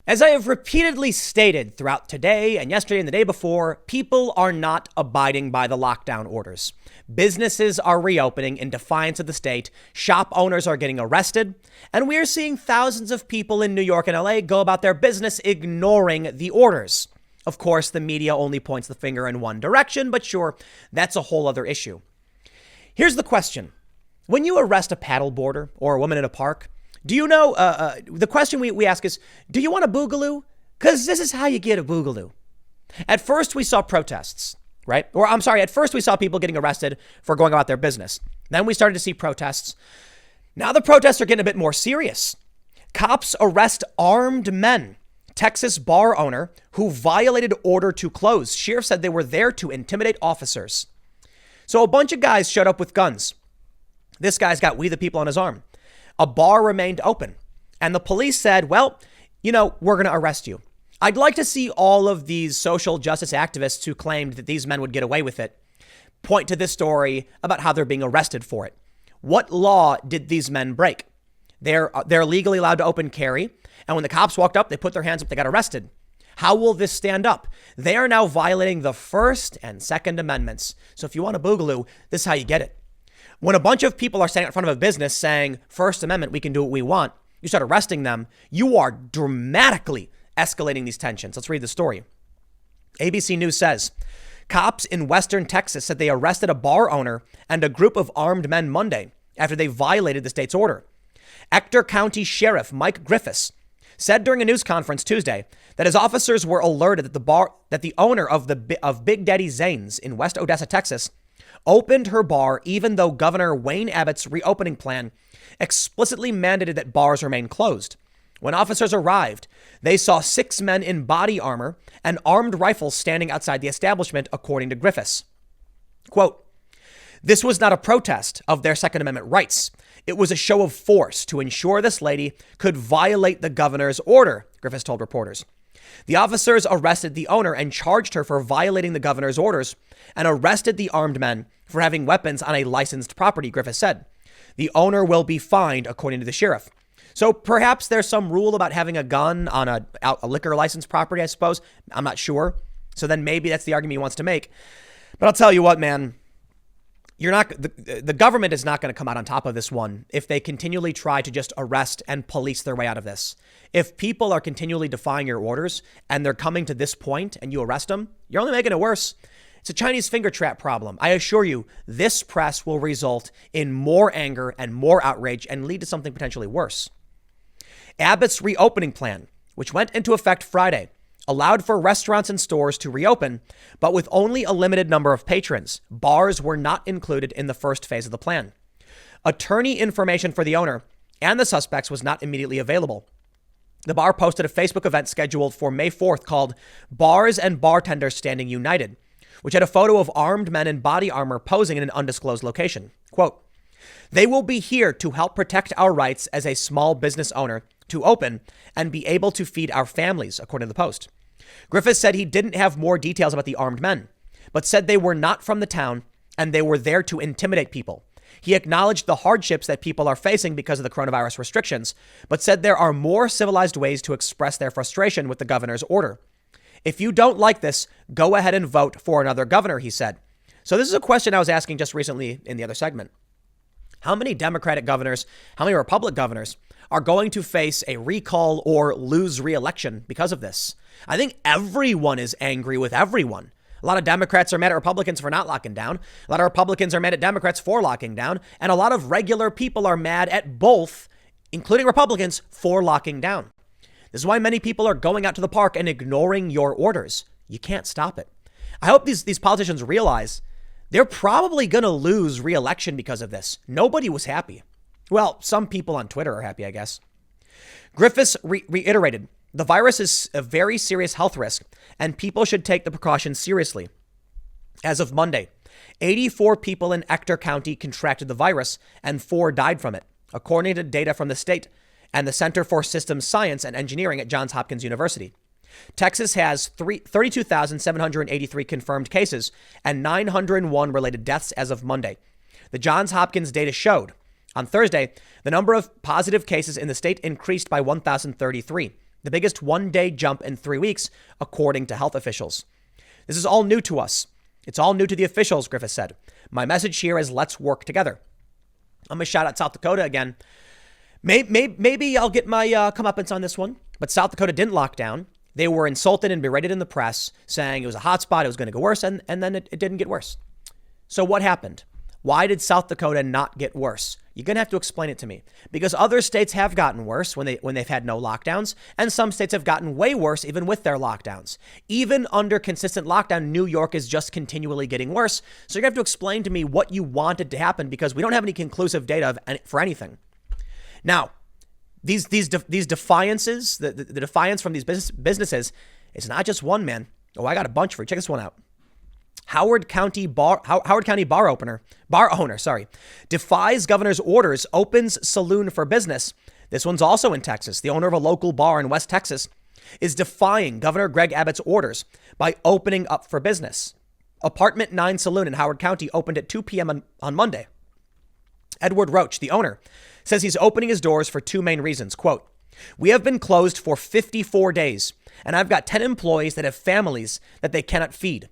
As I have repeatedly stated throughout today and yesterday and the day before, people are not abiding by the lockdown orders. Businesses are reopening in defiance of the state. Shop owners are getting arrested. And we are seeing thousands of people in New York and LA go about their business ignoring the orders. Of course, the media only points the finger in one direction, but sure, that's a whole other issue. Here's the question. When you arrest a paddleboarder or a woman in a park, do you know, the question we ask is, do you want a boogaloo? Because this is how you get a boogaloo. At first, we saw protests, right? At first we saw people getting arrested for going about their business. Then we started to see protests. Now the protests are getting a bit more serious. Cops arrest armed men. Texas bar owner who violated order to close. Sheriff said they were there to intimidate officers. So a bunch of guys showed up with guns. This guy's got "We the People" on his arm. A bar remained open, and the police said, well, we're going to arrest you. I'd like to see all of these social justice activists who claimed that these men would get away with it point to this story about how they're being arrested for it. What law did these men break? They're legally allowed to open carry, and when the cops walked up, they put their hands up, they got arrested. How will this stand up? They are now violating the First and Second Amendments. So if you want a boogaloo, this is how you get it. When a bunch of people are standing in front of a business saying, First Amendment, we can do what we want, you start arresting them, you are dramatically escalating these tensions. Let's read the story. ABC News says, cops in Western Texas said they arrested a bar owner and a group of armed men Monday after they violated the state's order. Ector County Sheriff Mike Griffiths said during a news conference Tuesday that his officers were alerted that the owner of Big Daddy Zane's in West Odessa, Texas, opened her bar even though Governor Wayne Abbott's reopening plan explicitly mandated that bars remain closed. When officers arrived, they saw 6 men in body armor and armed rifles standing outside the establishment, according to Griffiths. Quote, this was not a protest of their Second Amendment rights. It was a show of force to ensure this lady could violate the governor's order, Griffiths told reporters. The officers arrested the owner and charged her for violating the governor's orders and arrested the armed men for having weapons on a licensed property, Griffiths said. The owner will be fined, according to the sheriff. So perhaps there's some rule about having a gun on a liquor license property, I suppose. I'm not sure. So then maybe that's the argument he wants to make. But I'll tell you what, man. The government is not going to come out on top of this one if they continually try to just arrest and police their way out of this. If people are continually defying your orders and they're coming to this point and you arrest them, you're only making it worse. It's a Chinese finger trap problem. I assure you, this press will result in more anger and more outrage and lead to something potentially worse. Abbott's reopening plan, which went into effect Friday, allowed for restaurants and stores to reopen, but with only a limited number of patrons. Bars were not included in the first phase of the plan. Attorney information for the owner and the suspects was not immediately available. The bar posted a Facebook event scheduled for May 4th called Bars and Bartenders Standing United, which had a photo of armed men in body armor posing in an undisclosed location. Quote, they will be here to help protect our rights as a small business owner to open and be able to feed our families, according to the Post. Griffiths said he didn't have more details about the armed men, but said they were not from the town and they were there to intimidate people. He acknowledged the hardships that people are facing because of the coronavirus restrictions, but said there are more civilized ways to express their frustration with the governor's order. If you don't like this, go ahead and vote for another governor, he said. So this is a question I was asking just recently in the other segment. How many Democratic governors, how many Republican governors are going to face a recall or lose re-election because of this? I think everyone is angry with everyone. A lot of Democrats are mad at Republicans for not locking down. A lot of Republicans are mad at Democrats for locking down. And a lot of regular people are mad at both, including Republicans, for locking down. This is why many people are going out to the park and ignoring your orders. You can't stop it. I hope these politicians realize they're probably going to lose re-election because of this. Nobody was happy. Well, some people on Twitter are happy, I guess. Griffiths reiterated, the virus is a very serious health risk and people should take the precautions seriously. As of Monday, 84 people in Ector County contracted the virus and 4 died from it, according to data from the state and the Center for Systems Science and Engineering at Johns Hopkins University. Texas has 32,783 confirmed cases and 901 related deaths as of Monday. The Johns Hopkins data showed on Thursday, the number of positive cases in the state increased by 1,033, the biggest one-day jump in 3 weeks, according to health officials. This is all new to us. It's all new to the officials, Griffiths said. My message here is let's work together. I'm going to shout out South Dakota again. Maybe I'll get my comeuppance on this one, but South Dakota didn't lock down. They were insulted and berated in the press, saying it was a hot spot, it was going to go worse, and then it didn't get worse. So what happened? Why did South Dakota not get worse? You're going to have to explain it to me, because other states have gotten worse when they've had no lockdowns, and some states have gotten way worse even with their lockdowns. Even under consistent lockdown, New York is just continually getting worse. So you're going to have to explain to me what you wanted to happen, because we don't have any conclusive data for anything. Now, these defiances, the defiance from these businesses, it's not just one, man. Oh, I got a bunch for you. Check this one out. Howard County bar owner defies governor's orders, opens saloon for business. This one's also in Texas. The owner of a local bar in West Texas is defying Governor Greg Abbott's orders by opening up for business. Apartment 9 Saloon in Howard County opened at 2 p.m. on Monday. Edward Roach, the owner, says he's opening his doors for two main reasons. Quote, "We have been closed for 54 days, and I've got 10 employees that have families that they cannot feed.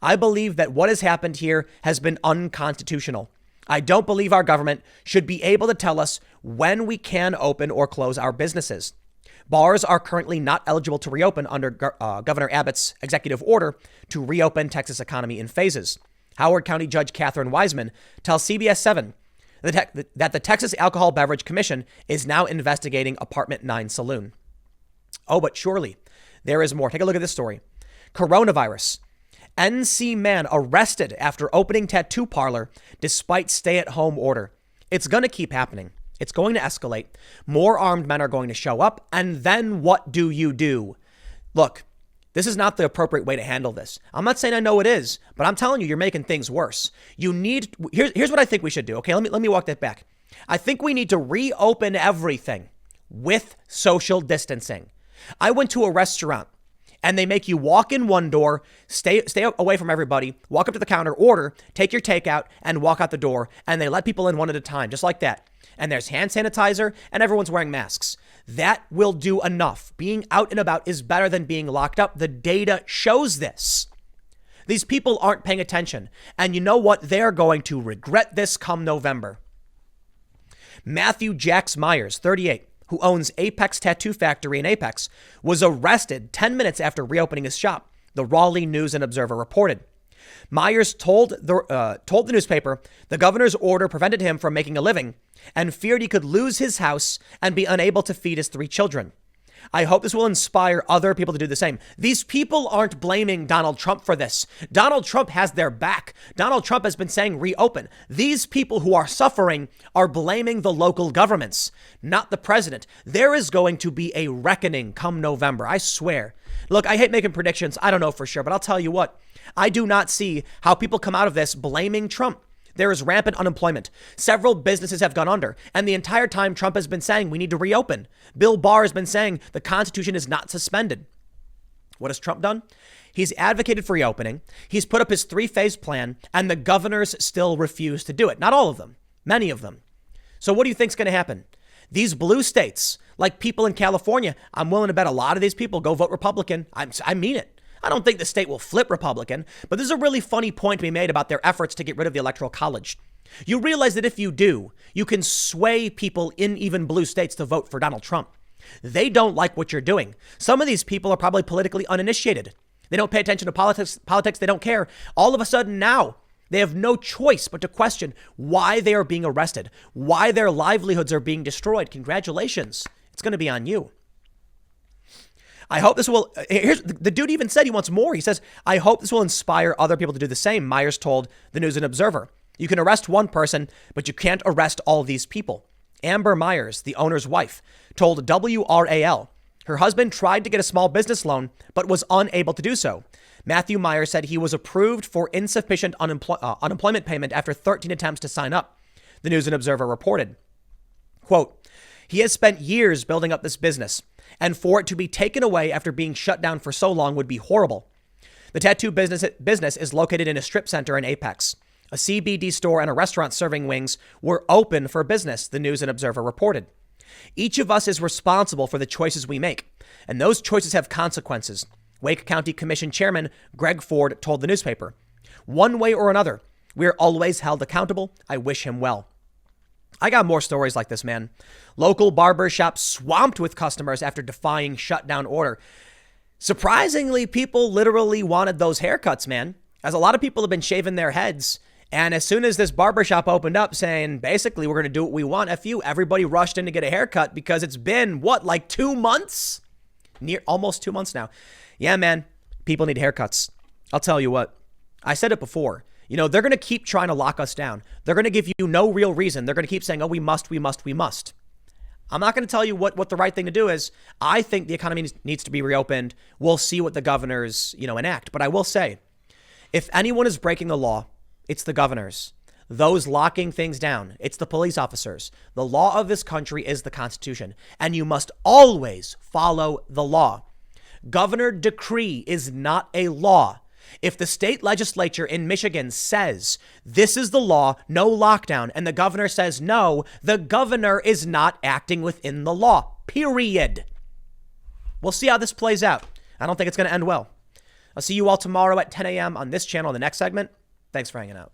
I believe that what has happened here has been unconstitutional. I don't believe our government should be able to tell us when we can open or close our businesses. Bars are currently not eligible to reopen under Governor Abbott's executive order to reopen Texas economy in phases." Howard County Judge Catherine Wiseman tells CBS 7 that the Texas Alcohol Beverage Commission is now investigating Apartment 9 Saloon. Oh, but surely there is more. Take a look at this story. Coronavirus. NC man arrested after opening tattoo parlor despite stay-at-home order. It's going to keep happening. It's going to escalate. More armed men are going to show up. And then what do you do? Look, this is not the appropriate way to handle this. I'm not saying I know it is, but I'm telling you, you're making things worse. Here's what I think we should do. Okay, let me walk that back. I think we need to reopen everything with social distancing. I went to a restaurant and they make you walk in one door, stay away from everybody, walk up to the counter, order, take your takeout, and walk out the door. And they let people in one at a time, just like that. And there's hand sanitizer and everyone's wearing masks. That will do enough. Being out and about is better than being locked up. The data shows this. These people aren't paying attention. And you know what? They're going to regret this come November. Matthew Jax Myers, 38, who owns Apex Tattoo Factory in Apex, was arrested 10 minutes after reopening his shop, the Raleigh News and Observer reported. Myers told the newspaper the governor's order prevented him from making a living and feared he could lose his house and be unable to feed his 3 children. I hope this will inspire other people to do the same. These people aren't blaming Donald Trump for this. Donald Trump has their back. Donald Trump has been saying reopen. These people who are suffering are blaming the local governments, not the president. There is going to be a reckoning come November. I swear. Look, I hate making predictions. I don't know for sure, but I'll tell you what. I do not see how people come out of this blaming Trump. There is rampant unemployment. Several businesses have gone under. And the entire time Trump has been saying we need to reopen. Bill Barr has been saying the Constitution is not suspended. What has Trump done? He's advocated for reopening. He's put up his 3-phase plan, and the governors still refuse to do it. Not all of them, many of them. So what do you think is going to happen? These blue states, like people in California, I'm willing to bet a lot of these people go vote Republican. I mean it. I don't think the state will flip Republican, but there's a really funny point to be made about their efforts to get rid of the Electoral College. You realize that if you do, you can sway people in even blue states to vote for Donald Trump. They don't like what you're doing. Some of these people are probably politically uninitiated. They don't pay attention to politics. They don't care. All of a sudden now, they have no choice but to question why they are being arrested, why their livelihoods are being destroyed. Congratulations. It's going to be on you. I hope this will, here's, the dude even said he wants more. He says, I hope this will inspire other people to do the same, Myers told the News and Observer. You can arrest one person, but you can't arrest all these people. Amber Myers, the owner's wife, told WRAL her husband tried to get a small business loan, but was unable to do so. Matthew Myers said he was approved for insufficient unemployment payment after 13 attempts to sign up, the News and Observer reported. Quote, he has spent years building up this business, and for it to be taken away after being shut down for so long would be horrible. The tattoo business is located in a strip center in Apex. A CBD store and a restaurant serving wings were open for business, the News and Observer reported. Each of us is responsible for the choices we make. and those choices have consequences. Wake County Commission Chairman Greg Ford told the newspaper. One way or another, we are always held accountable. I wish him well. I got more stories like this, man. Local barber shop swamped with customers after defying shutdown order. Surprisingly, people literally wanted those haircuts, man, as a lot of people have been shaving their heads. And as soon as this barbershop opened up saying, basically, we're going to do what we want, everybody rushed in to get a haircut because it's been, like 2 months? Almost 2 months now. Yeah, man, people need haircuts. I'll tell you what, I said it before. They're going to keep trying to lock us down. They're going to give you no real reason. They're going to keep saying, oh, we must. I'm not going to tell you what the right thing to do is. I think the economy needs to be reopened. We'll see what the governors, enact. But I will say, if anyone is breaking the law, it's the governors. Those locking things down, it's the police officers. The law of this country is the Constitution, and you must always follow the law. Governor decree is not a law. If the state legislature in Michigan says this is the law, no lockdown, and the governor says no, the governor is not acting within the law, period. We'll see how this plays out. I don't think it's going to end well. I'll see you all tomorrow at 10 a.m. on this channel in the next segment. Thanks for hanging out.